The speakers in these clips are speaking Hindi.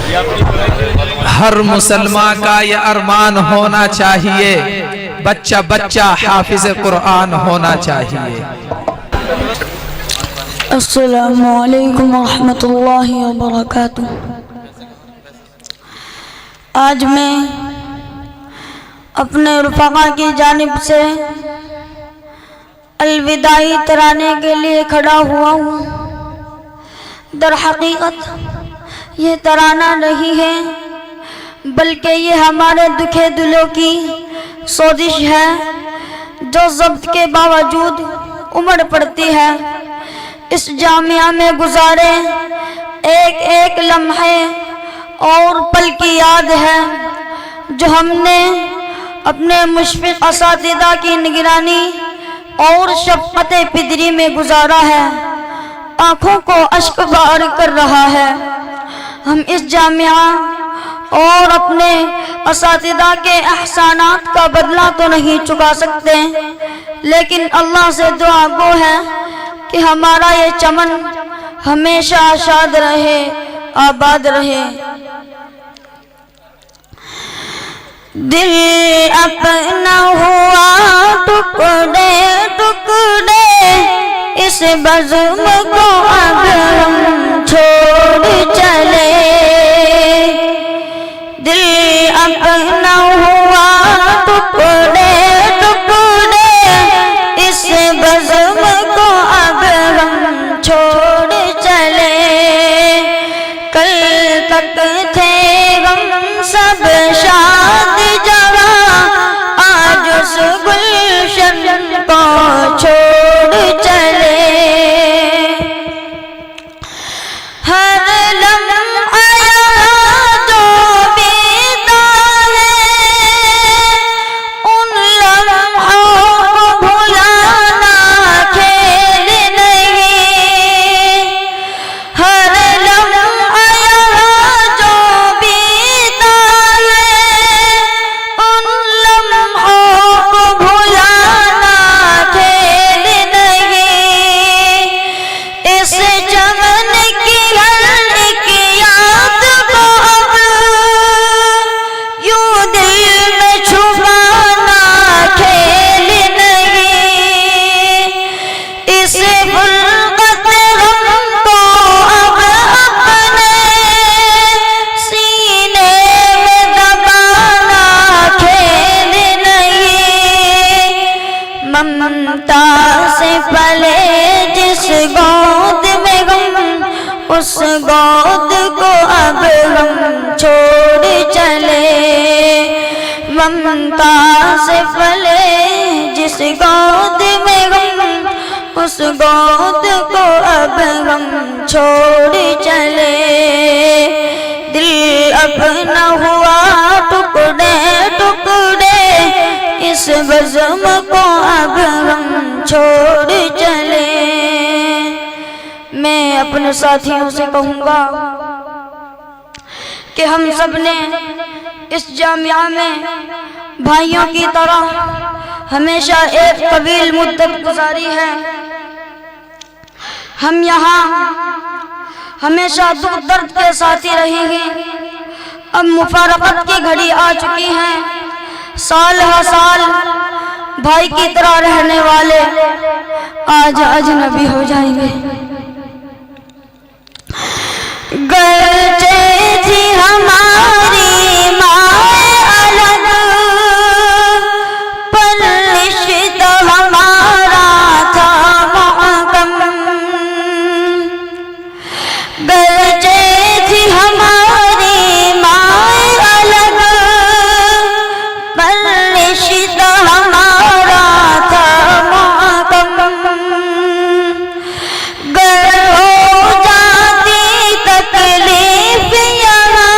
हर मुसलमान का ये अरमान होना चाहिए, बच्चा बच्चा हाफिज कुरान होना चाहिए। अस्सलामु अलैकुम रहमतुल्लाहि व बरकातुहू। आज मैं अपने रुफ़क़ा की जानिब से अलविदाई तराने के लिए खड़ा हुआ हूँ। दर हकीकत ये तराना नहीं है, बल्कि ये हमारे दुखे दिलों की सोजिश है जो ज़ब्त के बावजूद उमड़ पड़ती है। इस जामिया में गुजारे एक एक लम्हे और पल की याद है जो हमने अपने मुशफ़िक़ असातिज़ा की निगरानी और शफ़क़त पिदरी में गुजारा है। आँखों को अश्क बार कर रहा है। हम इस जामिया और अपने असातिज़ा के एहसानात का बदला तो नहीं चुका सकते, लेकिन अल्लाह से दुआ गो है कि हमारा ये चमन हमेशा आशाद रहे, आबाद रहे। दिल अपना हुआ टुकड़े टुकड़े, इस बज़्म को अब हम छोड़ चले। दिल अपना हुआ टुकड़े टुकड़े, इस बज़्म को अब हम छोड़ चले। कल तक थे हम सब शाद जवां, आज उस गुलशन को छोड़ चले। हर लम्हा जो बीता है, उन लम्हों को भुलाना खेल नहीं। हर लम्हा जो बीता है, उन लम्हों को भुलाना खेल नहीं। इस चमन की हर एक याद को अब यूं दिल में छुपाना खेल नहीं। इस फुल्कत गम को अब अपने सीने में दबाना खेल नहीं। ममता से पले जिस गोद में गम, उस गोद को अब हम छोड़ चले। ममता से पले जिस गोद में गम, उस गोद को अब हम छोड़ चले। दिल अपना हुआ टुकड़े टुकड़े, इस बज़्म को अब हम छोड़ चले। मैं अपने साथियों से कहूँगा कि हम सब ने इस जामिया में भाइयों की तरह हमेशा एक तवील मुद्दत गुजारी है। हम यहाँ हमेशा दुख दर्द के साथी रहेंगे। अब मुफारकत की घड़ी आ चुकी है। साल हर साल भाई की तरह रहने वाले आज अजनबी हो जाएंगे। गरजे थी हमारी माए अलग, पर रिश्ता हमारा था महकम। गरजे थी हमारी माए अलग, पर रिश्ता हमारा था महकम। गर हो जाती तकलीफ यहाँ,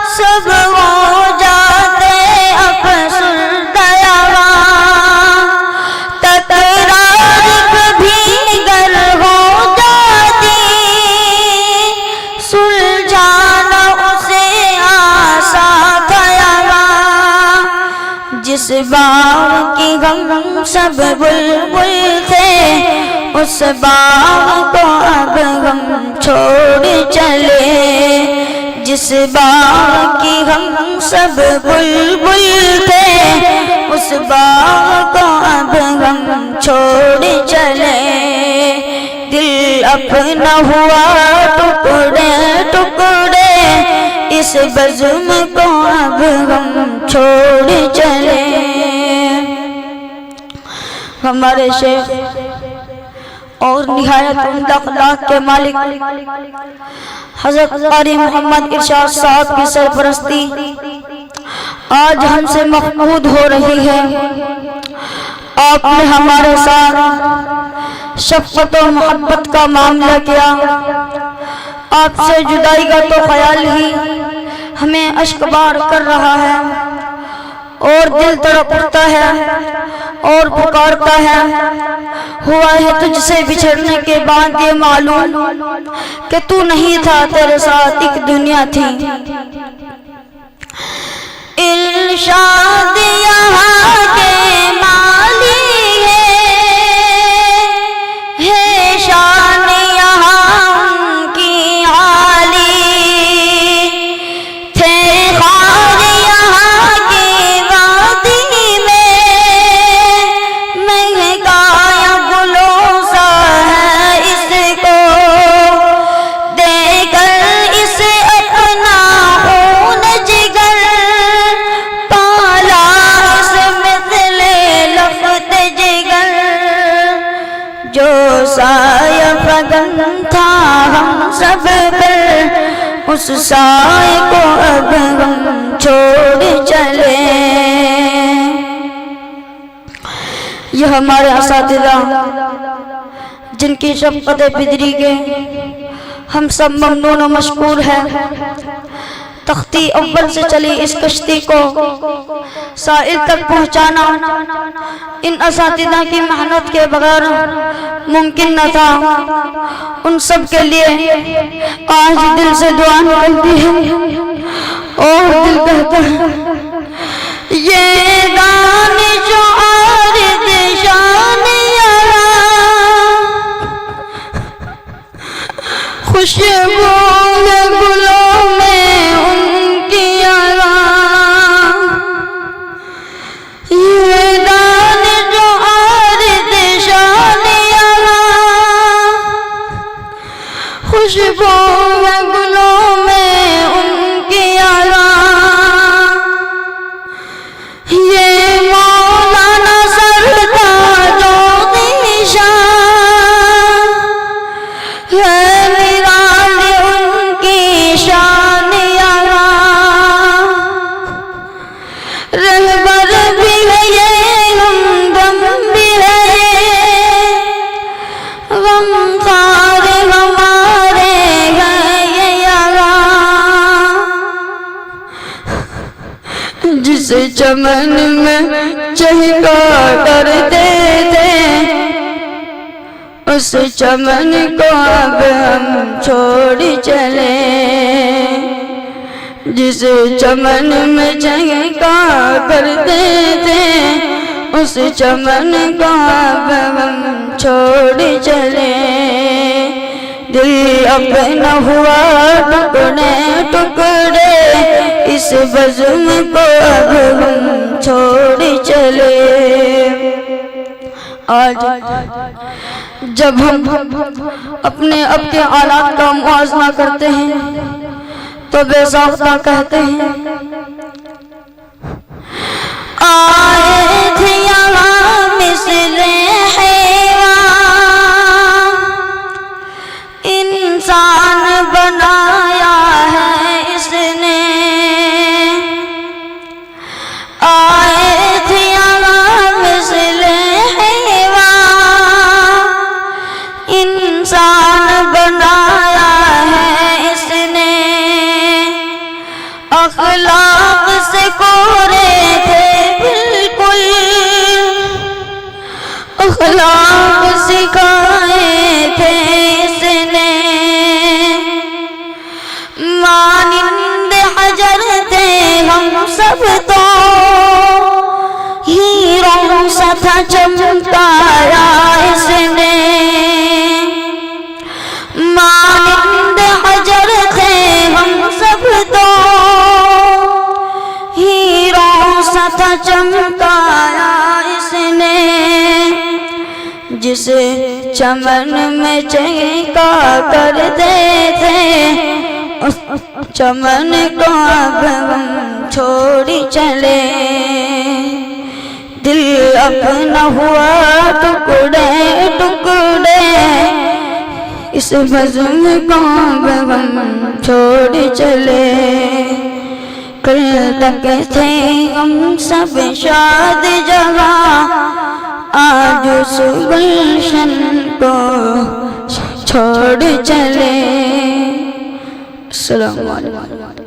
सब हो जाते अफसुर्दा यहाँ। तकरार कभी गर हो जाती, सुलझाना उसे आसा था यहाँ। जिस बाग की गम सब बुलबुल थे, उस बाग को अब हम छोड़ चले। जिस बाग की हम सब बुलबुल थे, उस बाग को अब हम छोड़ चले। दिल अपना हुआ टुकड़े टुकड़े, इस बज़्म को अब हम छोड़ चले। हमारे शेख और निहायत उम्दा अखलाक के मालिक हज़रत क़ारी मोहम्मद इरशाद साहब की सरपरस्ती आज हमसे महमूद हो रही है। आपने हमारे साथ शफ़क़त और मोहब्बत का मामला किया। आपसे जुदाई का तो ख्याल ही हमें अश्कबार कर रहा है और दिल तड़प उठता है और पुकारता है। हुआ है तुझसे बिछड़ने के बाद ये मालूम कि तू नहीं था, तेरे साथ एक दुनिया थी। इरशाद यहाँ के माली है शान यहाँ उनकी आली, थे खार यहाँ की वादी में, महकाया गुलों सा है इसको, देकर इसे अपना खून जिगर, पाला इस मिसले लफ्त जिगर, जो साया फगन था हम सब पर, उस साए को अब हम छोड़ चले। यह हमारे असातिज़ा जिनकी शफ़क़त बिदरी के हम सब ममनून और मशकूर हैं। तख्ती अव्वल से चली इस कश्ती को साइल तक पहुंचाना इन असातिज़ा की मेहनत के बगैर मुमकिन न था। उन सब के लिए आज दिल से दुआ निकलती है और दिल कहता है ये गाने जो आरिज़ शान खुशबू गुलों में उनकी आवाज़, ये गाने जो आरिज़ शान खुशबू गुलों में उनकी आवाज़, ये मौलाना सरदार जो निशान है जिस चमन में चहका करते थे, उस चमन को अब हम छोड़ चले। जिस चमन में चहका करते थे, उस चमन को अब हम छोड़ चले। दिल अपना हुआ टुकड़े टुकड़े, इस बज़्म को अब हम छोड़ चले। आज जब हम अपने अब के आलात का मुआज़ना करते हैं तो बेसाख्ता कहते हैं आए थे यहाँ मिस्ले इंसान बनाया है इसने, आए थे यहाँ मिस्ले इंसान बनाया है इसने, अखलाक से कोरे थे बिल्कुल, अखलाक सिखाए थे इसने, मानिंद हजर थे हम सब तो, हीरों सा था चमकाया इसने, मानिंद हजर थे हम सब तो, चमकाया इसने, जिसे चमन में चहका करते थे, उस चमन को अब हम छोड़ी चले। दिल अपना हुआ टुकड़े टुकड़े, इस बज़्म को अब हम छोड़ चले। कल तक थे हम सब शाद जवां, आज उस गुलशन को छोड़ चले। अस्सलाम वालेकुम।